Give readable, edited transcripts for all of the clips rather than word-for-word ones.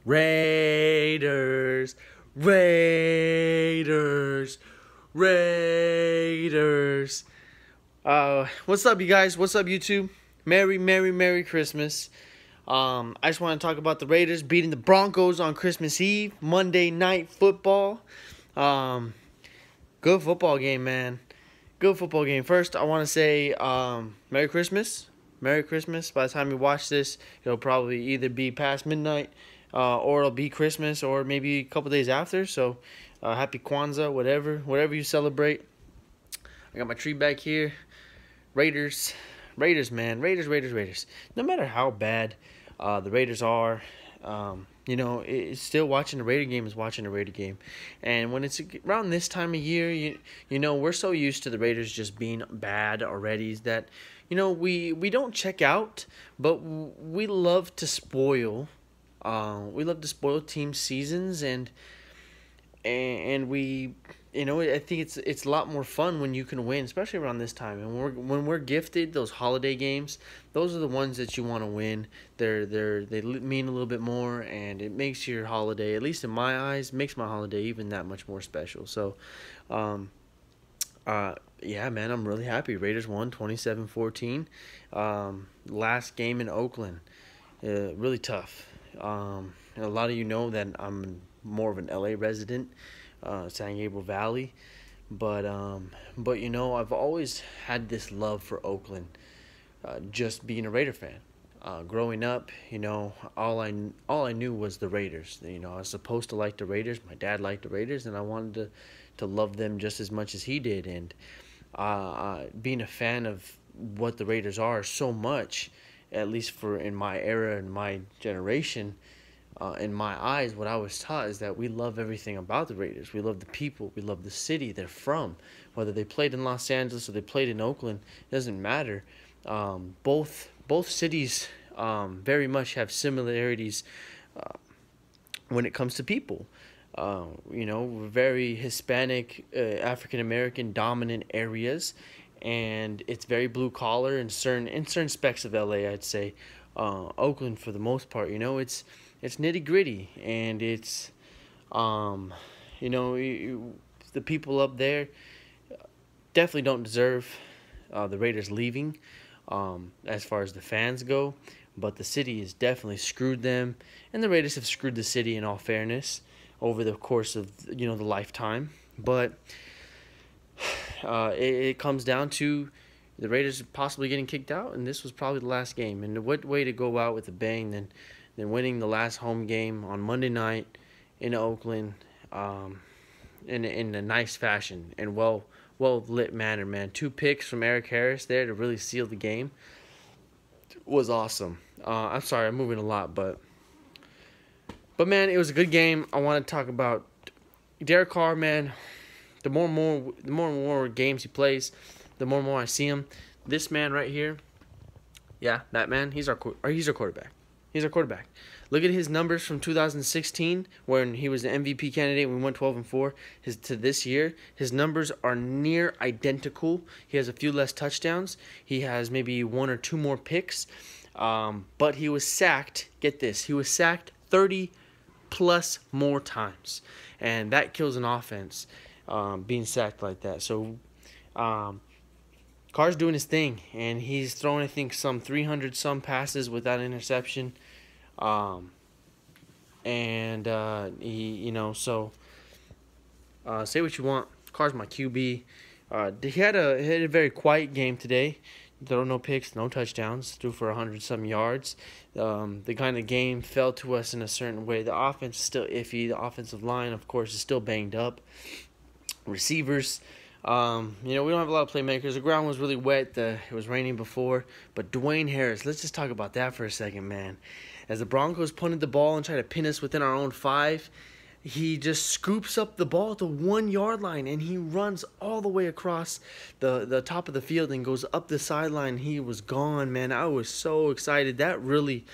Raiders, Raiders, Raiders. What's up, you guys? What's up, YouTube? Merry Christmas. I just want to talk about the Raiders beating the Broncos on Christmas Eve, Monday Night Football. Good football game, man. Good football game. First, I want to say Merry Christmas. Merry Christmas. By the time you watch this, it'll probably either be past midnight or it'll be Christmas or maybe a couple days after. So, happy Kwanzaa, whatever you celebrate. I got my tree back here. Raiders, man. Raiders. No matter how bad the Raiders are, it's still watching a Raider game is watching a Raider game. And when it's around this time of year, you know, we're so used to the Raiders just being bad already that, we don't check out, but we love to spoil. We love to spoil team seasons and we, I think it's a lot more fun when you can win, especially around this time. And when we're gifted those holiday games, those are the ones that you want to win. They mean a little bit more, and it makes your holiday, at least in my eyes, makes my holiday even that much more special. So, yeah, man, I'm really happy. Raiders won 27-14. Last game in Oakland, really tough. A lot of you know that I'm more of an LA resident, San Gabriel Valley, but I've always had this love for Oakland, just being a Raider fan. Growing up, all I knew was the Raiders. I was supposed to like the Raiders. My dad liked the Raiders, and I wanted to love them just as much as he did. And being a fan of what the Raiders are so much, at least in my era and my generation, in my eyes, what I was taught is that we love everything about the Raiders. We love the people. We love the city they're from. Whether they played in Los Angeles or they played in Oakland, it doesn't matter. Both cities very much have similarities when it comes to people. We're very Hispanic, African American dominant areas, and it's very blue collar in certain specs of LA. I'd say Oakland, for the most part, it's nitty gritty, and it's the people up there definitely don't deserve the Raiders leaving as far as the fans go, but the city has definitely screwed them, and the Raiders have screwed the city, in all fairness, over the course of the lifetime. But it comes down to the Raiders possibly getting kicked out, and this was probably the last game. And what way to go out with a bang than winning the last home game on Monday night in Oakland, in a nice fashion and well lit manner, man. 2 picks from Eric Harris there to really seal the game was awesome. I'm sorry, I'm moving a lot, but man, it was a good game. I want to talk about Derek Carr, man. The more and more games he plays, the more and more I see him. This man right here, yeah, that man, he's our quarterback. He's our quarterback. Look at his numbers from 2016, when he was the MVP candidate and we went 12-4. To this year, his numbers are near identical. He has a few less touchdowns. He has maybe 1 or 2 more picks. But he was sacked. Get this. He was sacked 30+ more times. And that kills an offense, being sacked like that. So, Carr's doing his thing, and he's throwing, I think, some 300-some passes without interception. Say what you want. Carr's my QB. He had a very quiet game today. Throw no picks, no touchdowns. Threw for 100-some yards. The kind of game fell to us in a certain way. The offense is still iffy. The offensive line, of course, is still banged up. Receivers, we don't have a lot of playmakers. The ground was really wet. It was raining before. But Dwayne Harris, let's just talk about that for a second, man. As the Broncos punted the ball and tried to pin us within our own 5, he just scoops up the ball at the 1-yard line, and he runs all the way across the top of the field and goes up the sideline. He was gone, man. I was so excited. That really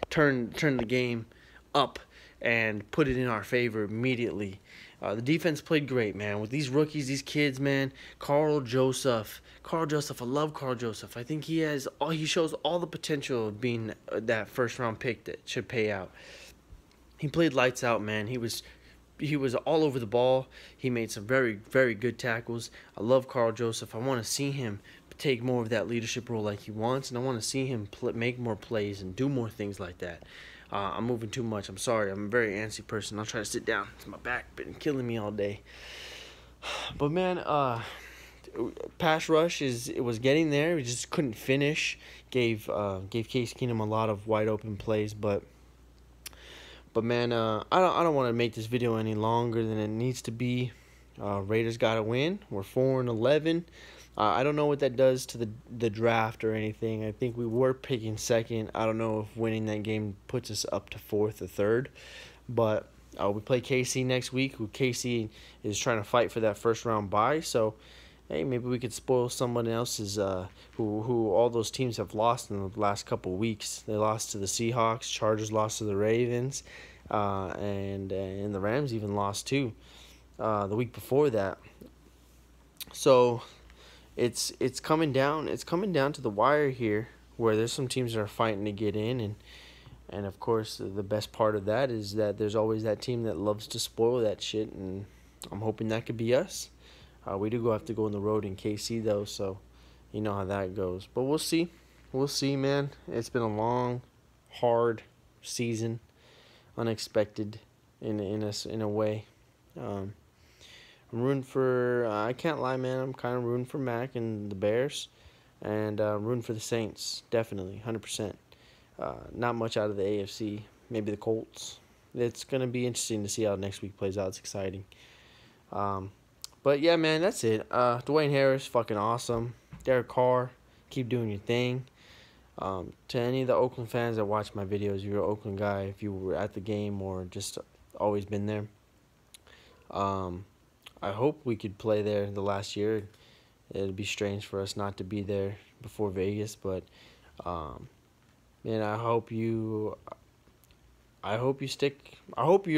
turned the game up. and put it in our favor immediately. The defense played great, man. With these rookies, these kids, man. Karl Joseph, I love Karl Joseph. I think he shows all the potential of being that first round pick that should pay out. He played lights out, man. He was all over the ball. He made some very, very good tackles. I love Karl Joseph. I want to see him take more of that leadership role like he wants, and I want to see him make more plays and do more things like that. I'm moving too much. I'm sorry. I'm a very antsy person. I'll try to sit down. My back been killing me all day. But man, pass rush it was getting there. We just couldn't finish. Gave Case Keenum a lot of wide open plays, but man, I don't want to make this video any longer than it needs to be. Raiders got to win. We're 4-11. I don't know what that does to the draft or anything. I think we were picking second. I don't know if winning that game puts us up to fourth or third. But we play KC next week. KC is trying to fight for that first round bye. So, hey, maybe we could spoil someone else's who all those teams have lost in the last couple of weeks. They lost to the Seahawks. Chargers lost to the Ravens. And the Rams even lost too the week before that. So it's coming down to the wire here, where there's some teams that are fighting to get in, and of course the best part of that is that there's always that team that loves to spoil that shit, and I'm hoping that could be us. We do have to go on the road in KC though, so you know how that goes. But we'll see, man. It's been a long, hard season, unexpected in a way. I'm rooting for, I can't lie, man, I'm kind of rooting for Mac and the Bears, and rooting for the Saints, definitely, 100%. Not much out of the AFC, maybe the Colts. It's going to be interesting to see how next week plays out. It's exciting. But, yeah, man, that's it. Dwayne Harris, fucking awesome. Derek Carr, keep doing your thing. To any of the Oakland fans that watch my videos, if you're an Oakland guy, if you were at the game or just always been there, I hope we could play there the last year. It'd be strange for us not to be there before Vegas, but man, I hope you're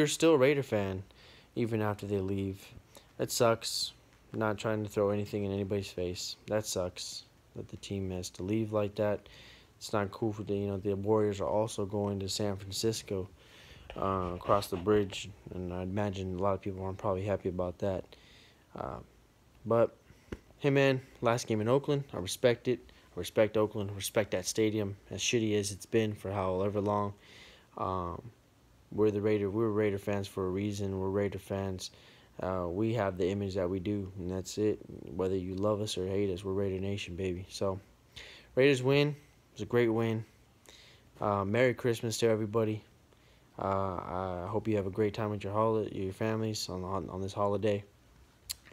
still a Raider fan even after they leave. That sucks. I'm not trying to throw anything in anybody's face. That sucks that the team has to leave like that. It's not cool for the Warriors are also going to San Francisco. Across the bridge, and I imagine a lot of people aren't probably happy about that. But, hey man, last game in Oakland, I respect it. I respect Oakland, respect that stadium, as shitty as it's been for however long. We're Raider fans for a reason. We're Raider fans. We have the image that we do, and that's it. Whether you love us or hate us, we're Raider Nation, baby. So, Raiders win. It was a great win. Merry Christmas to everybody. I hope you have a great time with your families on this holiday,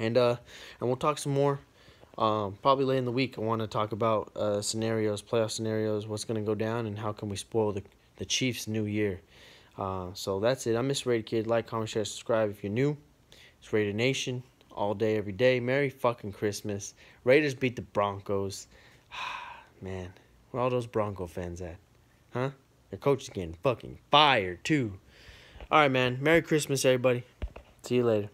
and we'll talk some more. Probably later in the week. I want to talk about playoff scenarios, what's going to go down, and how can we spoil the Chiefs' new year. So that's it. I'm Mr. Raider Kid. Like, comment, share, subscribe if you're new. It's Raider Nation all day, every day. Merry fucking Christmas. Raiders beat the Broncos. Man, where all those Bronco fans at? Huh? Their coach is getting fucking fired, too. All right, man. Merry Christmas, everybody. See you later.